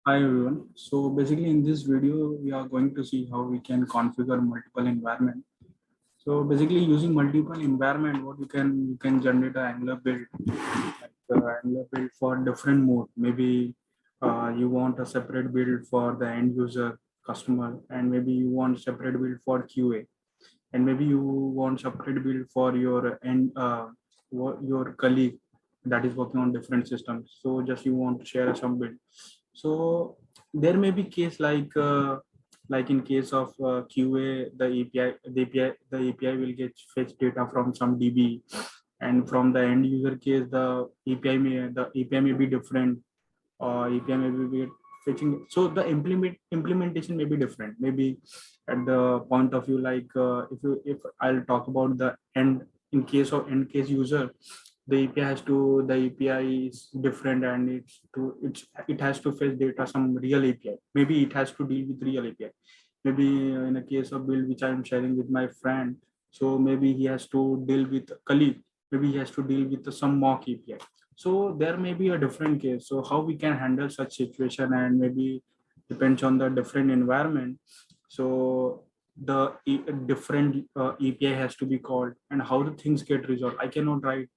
Hi everyone. So basically in this video, we are going to see how we can configure multiple environment. So basically using multiple environment, what you can generate an Angular build, like Angular build for different mode. Maybe you want a separate build for the end user customer, and maybe you want separate build for QA, and maybe you want separate build for your your colleague that is working on different systems. So just you want to share some build. So there may be case like in case of QA, the API will get fetch data from some DB, and from the end user case, the API may be different, or API may be fetching. So the implementation may be different. Maybe at the point of view, like if I'll talk about the end, in case of end case user, the API is different, and it has to fetch data some real API. Maybe it has to deal with real API. Maybe in a case of build which I'm sharing with my friend, so maybe he has to deal with a colleague. Maybe he has to deal with some mock API. So there may be a different case. So how we can handle such situation, and maybe depends on the different environment. So different API has to be called, and how the things get resolved. I cannot write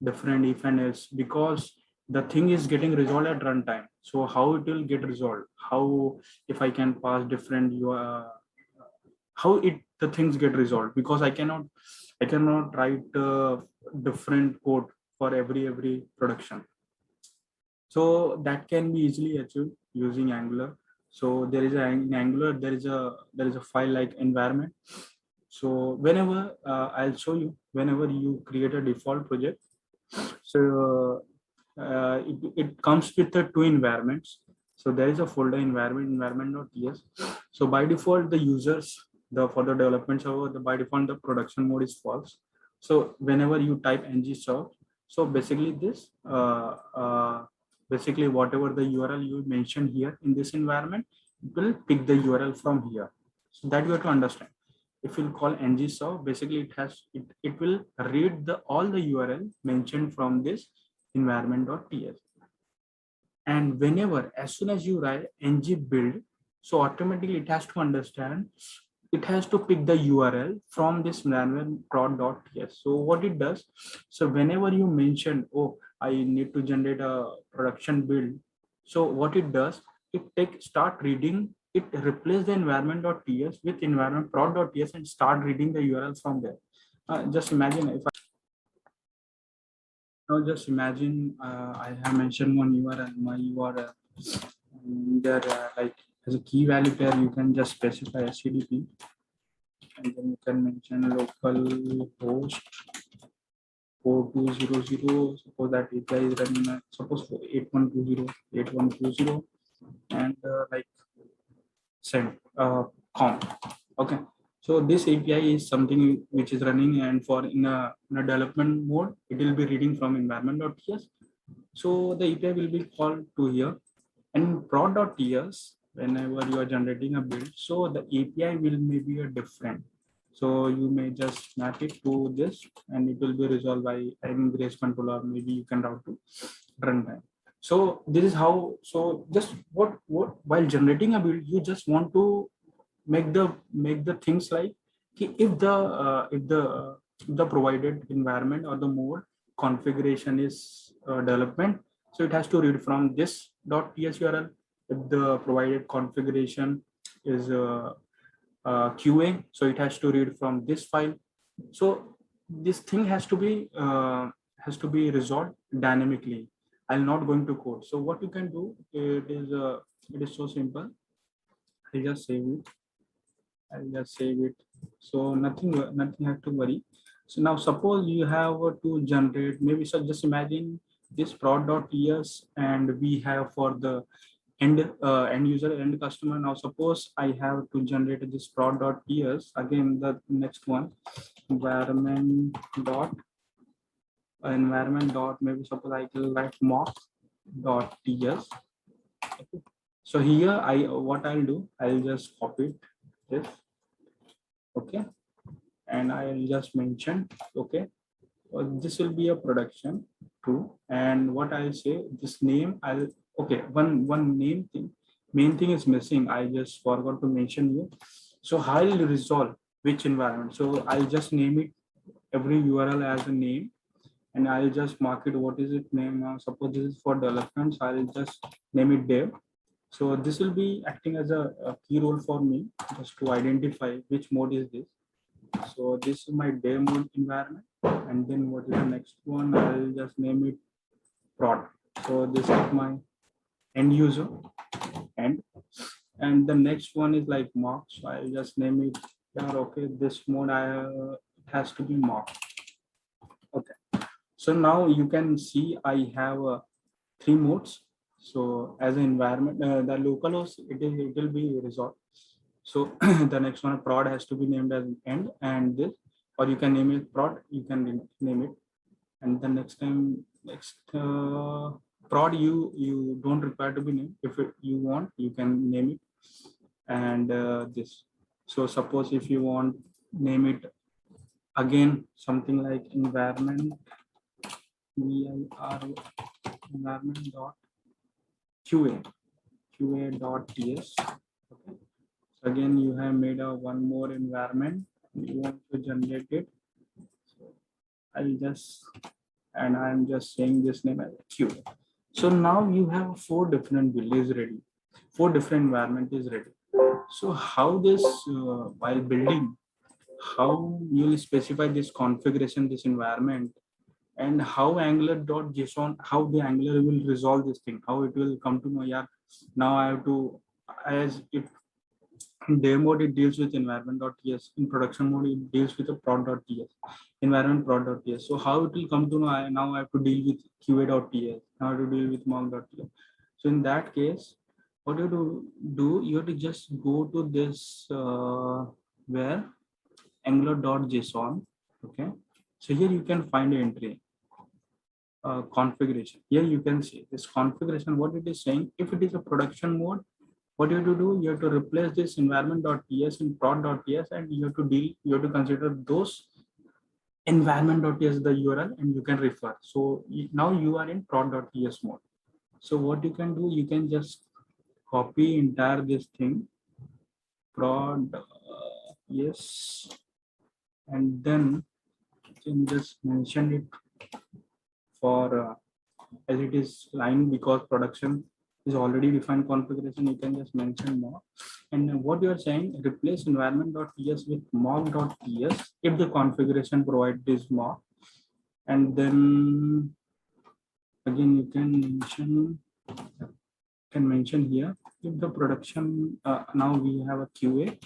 different if and else, because the thing is getting resolved at runtime. So how it will get resolved? How, if I can pass different how it the things get resolved? Because I cannot write different code for every production. So that can be easily achieved using Angular. So there is in Angular there is a file like environment. So whenever I'll show you, whenever you create a default project, so it comes with the two environments. So there is a folder environment.ts. So by default, the users, the for the development server, the by default the production mode is false. So whenever you type ng-serve, so basically basically whatever the URL you mentioned here in this environment, it will pick the URL from here. So that you have to understand. If you call ng-serve, basically it will read the all the URL mentioned from this environment.ts. And whenever, as soon as you write ng build, so automatically it has to understand, it has to pick the URL from this environment prod.ts. So what it does, so whenever you mention, oh, I need to generate a production build, so what it does, start reading, it replace the environment.ts with environment prod.ts and start reading the URL from there. Just imagine if now just imagine I have mentioned one URL, my URL. There, like as a key value pair, you can just specify HTTP, and then you can mention local host 4200. Suppose that API is running, suppose 8120, and like send com. Okay. So this API is something which is running, and for in a development mode, it will be reading from environment.ts. So the API will be called to here, and prod.ts, whenever you are generating a build, so the API will maybe a different. So you may just map it to this, and it will be resolved by ingress controller. Maybe you can route to runtime. So this is how. So just what while generating a build, you just want to make the things like, if the provided environment or the mode configuration is development, so it has to read from this .ts URL. If the provided configuration is QA, so it has to read from this file. So this thing has to be resolved dynamically. I'm not going to code. So what you can do, it is so simple. I just save it. I'll just save it. So nothing have to worry. So now suppose you have to generate, maybe, so just imagine this prod.ts, and we have for the end user, end customer. Now suppose I have to generate this prod.ts, again the next one, environment dot maybe suppose I will write mock.ts. Okay. So here what I'll do, I'll just copy this. Okay, and I'll just mention, okay, this will be a production too. And what I'll say, this name, okay, one name thing, main thing is missing. I just forgot to mention here. So how I'll resolve which environment. So I'll just name it every URL as a name, and I'll just mark it. What is it name now? Suppose this is for development. So I'll just name it dev. So this will be acting as a key role for me just to identify which mode is this. So this is my dev mode environment. And then what is the next one? I'll just name it prod. So this is my end user and the next one is like mock. So I'll just name it. Yeah, okay. This mode has to be mock. Okay. So now you can see I have three modes. So as an environment, the localhost it will be resolved. So the next one prod has to be named as end and this, or you can name it prod. You can name it, and the next prod you don't require to be named. If you want, you can name it, and this. So suppose if you want name it again something like environment environment dot qa dot ts. Okay. So again you have made a one more environment. You want to generate it. So I'll just and I'm just saying this name as QA. So now you have four different builds ready, four different environment is ready. So how this while building, how you will specify this configuration, this environment, and how Angular.json, how the Angular will resolve this thing, how it will come to know, yeah, now I have to, as it in dev mode, it deals with environment.ts. In production mode, it deals with a prod.ts, environment prod.ts. So how it will come to know, now I have to deal with qa.ts, now I have to deal with mock.ts. So in that case, what you do, you have to just go to this where angular.json. Okay. So here you can find an entry. Configuration. Here you can see this configuration, what it is saying. If it is a production mode, what you have to do, you have to replace this environment.ts in prod.ts, and you have to consider those environment.ts the URL, and you can refer. So now you are in prod.ts mode. So what you can do, you can just copy entire this thing prod yes, and then you can just mention it for as it is line, because production is already defined configuration. You can just mention more, and what you are saying, replace environment.ts with mock.ts if the configuration provide this mock, and then again you can mention here if the production now we have a QA.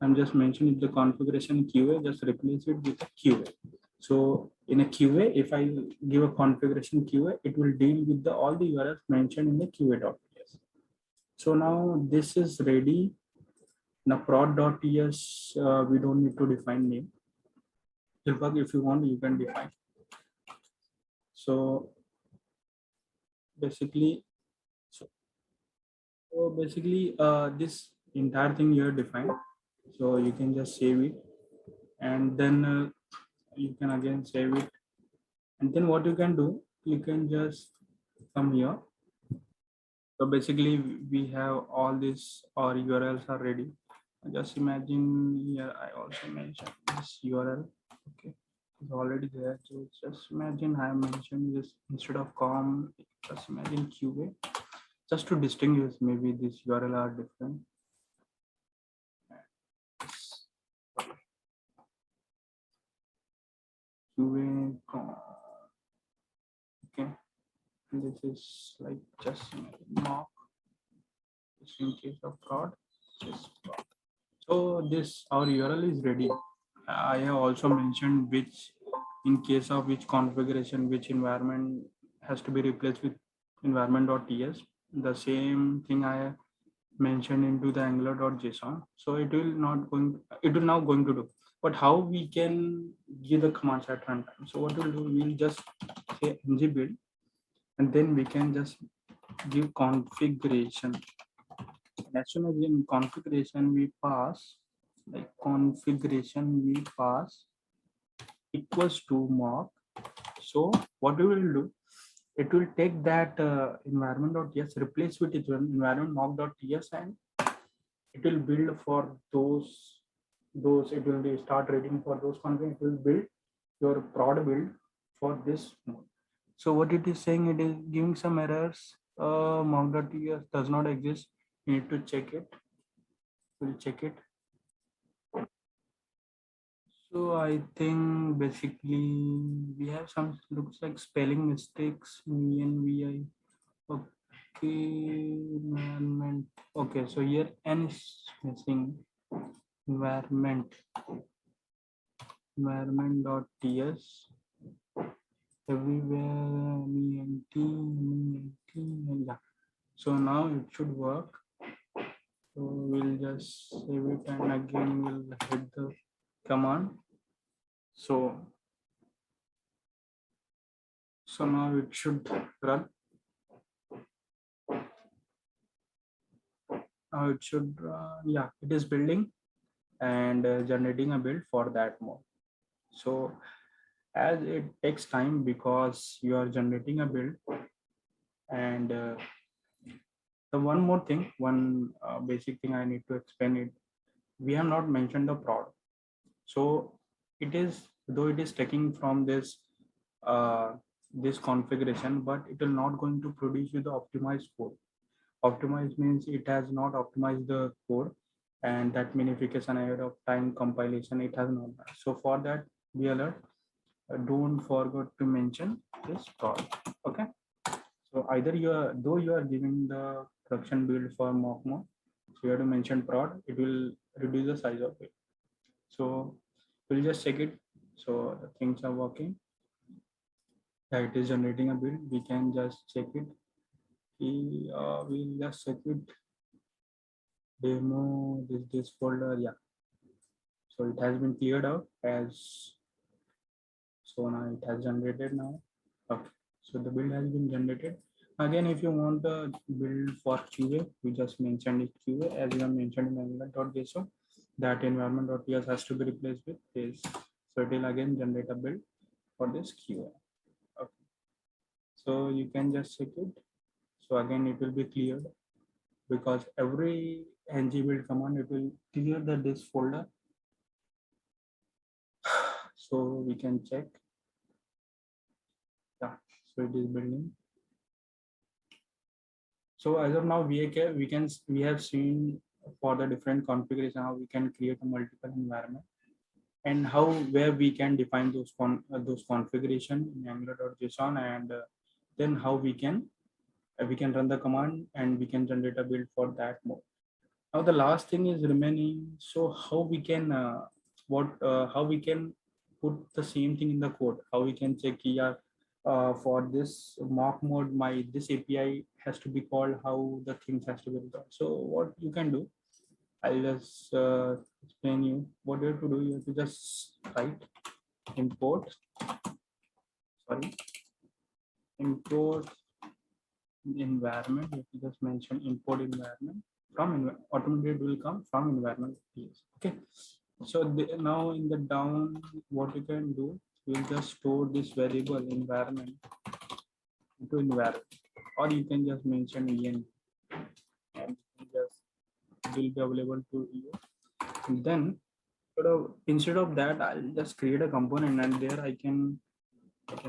I'm just mentioning if the configuration QA, just replace it with a QA. So in a QA, if I give a configuration QA, it will deal with all the URLs mentioned in the QA.ts. So now this is ready. Now prod.ts, we don't need to define name. If you want, you can define. So basically, this entire thing you are defined. So you can just save it, and then you can again save it, and then what you can do, you can just come here. So basically we have all these, our URLs are ready. Just imagine here I also mentioned this URL. Okay, it's already there. So just imagine I mentioned this instead of com, just imagine QA, just to distinguish. Maybe this URL are different. QA com. Okay, this is like just mock. Just in case of prod, so this our URL is ready. I have also mentioned which, in case of which configuration, which environment has to be replaced with environment.ts. The same thing I mentioned into the angular.json. So it will now going to do. But how we can give the commands at runtime? So what we'll do, we'll just say ng build, and then we can just give configuration. And as soon as in configuration we pass, like configuration we pass equals to mock. So what we will do, it will take that environment.ts, replace with it environment mock.ts, and it will build for those it will start reading for those content. It will build your prod build for this mode. So what it is saying, it is giving some errors. Mock.ts does not exist. You need to check it. We'll check it. So I think basically we have some, looks like spelling mistakes in ENVI. Okay, environment. Okay, so here N is missing. Environment.ts. Everywhere yeah. So now it should work. So we'll just save it and again we'll hit the command. So now it should run. Now it should yeah, it is building and generating a build for that mode. So as it takes time because you are generating a build, and the one more thing, one basic thing I need to explain it. We have not mentioned the prod. So it is, though it is taking from this this configuration, but it will not going to produce you the optimized code. Optimized means it has not optimized the code, and that minification ahead of time compilation it has not. So for that, be alert. Don't forget to mention this prod. Okay. So either you are, though you are giving the production build for mock mode, so you have to mention prod. It will reduce the size of it. So we'll just check it. So things are working. Yeah, it is generating a build. We can just check it. We'll just check it. Demo this folder. Yeah. So it has been cleared out as. So now it has generated now. Okay. So the build has been generated. Again, if you want a build for QA, we just mentioned it QA as you have mentioned in environment.json. That environment.ts has to be replaced with this. So it will again generate a build for this QA. Okay. So you can just check it. So again, it will be cleared because every ng build command, it will clear this folder. So we can check. Yeah. So it is building. So as of now, we have seen for the different configuration how we can create a multiple environment, and how where we can define those configuration in Angular.json, and then how we can run the command and we can generate a build for that mode. Now the last thing is remaining. So how we can how we can put the same thing in the code, how we can check here for this mock mode, this API has to be called, how the things has to be done. So what you can do, I'll just explain you what you have to do. You have to just write import environment. You have to just mention import environment from automated will come from environment. Okay. So now in the down, what you can do, we'll just store this variable environment into environment, or you can just mention en, and just it will be available to you. And then instead of that, I'll just create a component, and there I can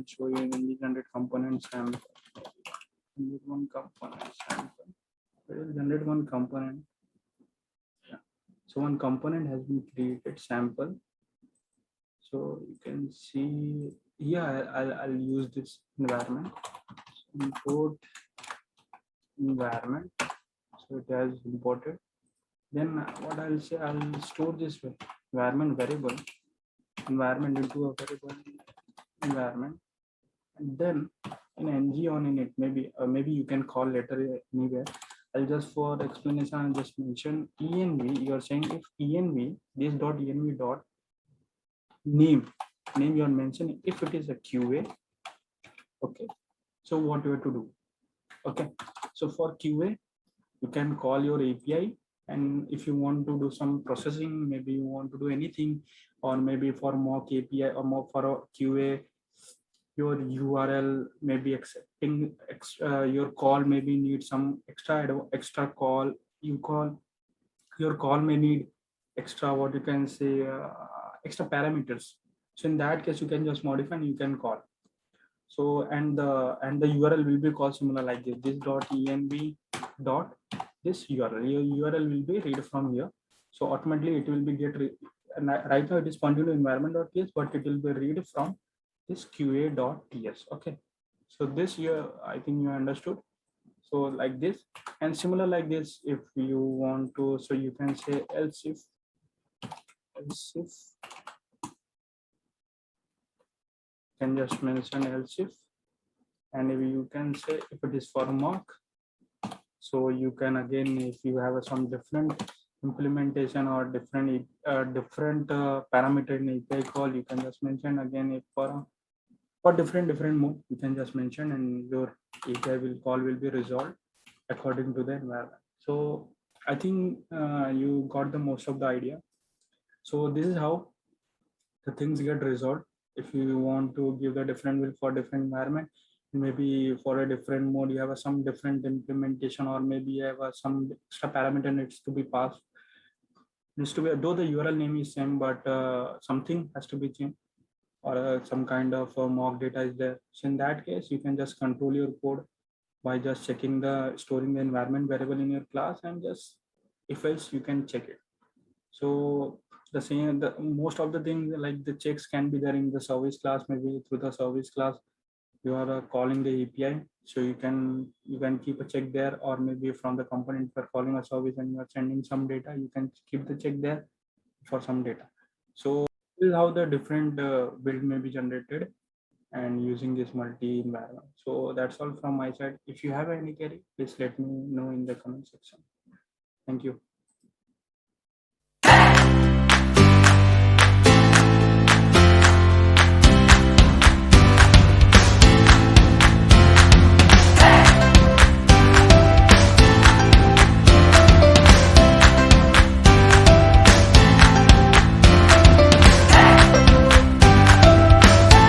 show you in the generate component sample. One component sample. We'll generate one component. Yeah. So one component has been created, sample. So you can see here, I'll use this environment, import environment. So it has imported. Then what I'll say, I'll store this environment variable into a variable environment, and then in ng on init, maybe you can call later anywhere. I'll just, for explanation, I'll just mention env. You are saying if env this dot env dot name you are mentioning if it is a QA. Okay. So what you have to do? Okay. So for QA, you can call your API, and if you want to do some processing, maybe you want to do anything, or maybe for mock API or mock for a QA, your URL may be accepting your call maybe need some extra call. You call your call may need extra, what you can say, extra parameters. So in that case, you can just modify and you can call. So and the URL will be called similar like this dot env dot this URL. Your URL will be read from here. So automatically it will be and right now it is pointing to environment.ts, but it will be read from this qa.ts. Okay. So this here, I think you understood. So like this, and similar like this, if you want to, so you can say else if can just mention else if, and if you can say if it is for mock. So you can again, if you have some different implementation or different parameter in API call, you can just mention again if for different mode, you can just mention, and your API will be resolved according to the environment. So I think you got the most of the idea. So this is how the things get resolved. If you want to give the different will for different environment, maybe for a different mode you have some different implementation, or maybe you have some extra parameter needs to be, though the URL name is same, but something has to be changed, or some kind of mock data is there. So in that case, you can just control your code by just checking storing the environment variable in your class, and just if else you can check it. So the most of the things like the checks can be there in the service class. Maybe through the service class you are calling the API, so you can keep a check there, or maybe from the component for calling a service and you are sending some data, you can keep the check there for some data. So this is how the different build may be generated and using this multi environment. So that's all from my side. If you have any query, please let me know in the comment section. Thank you.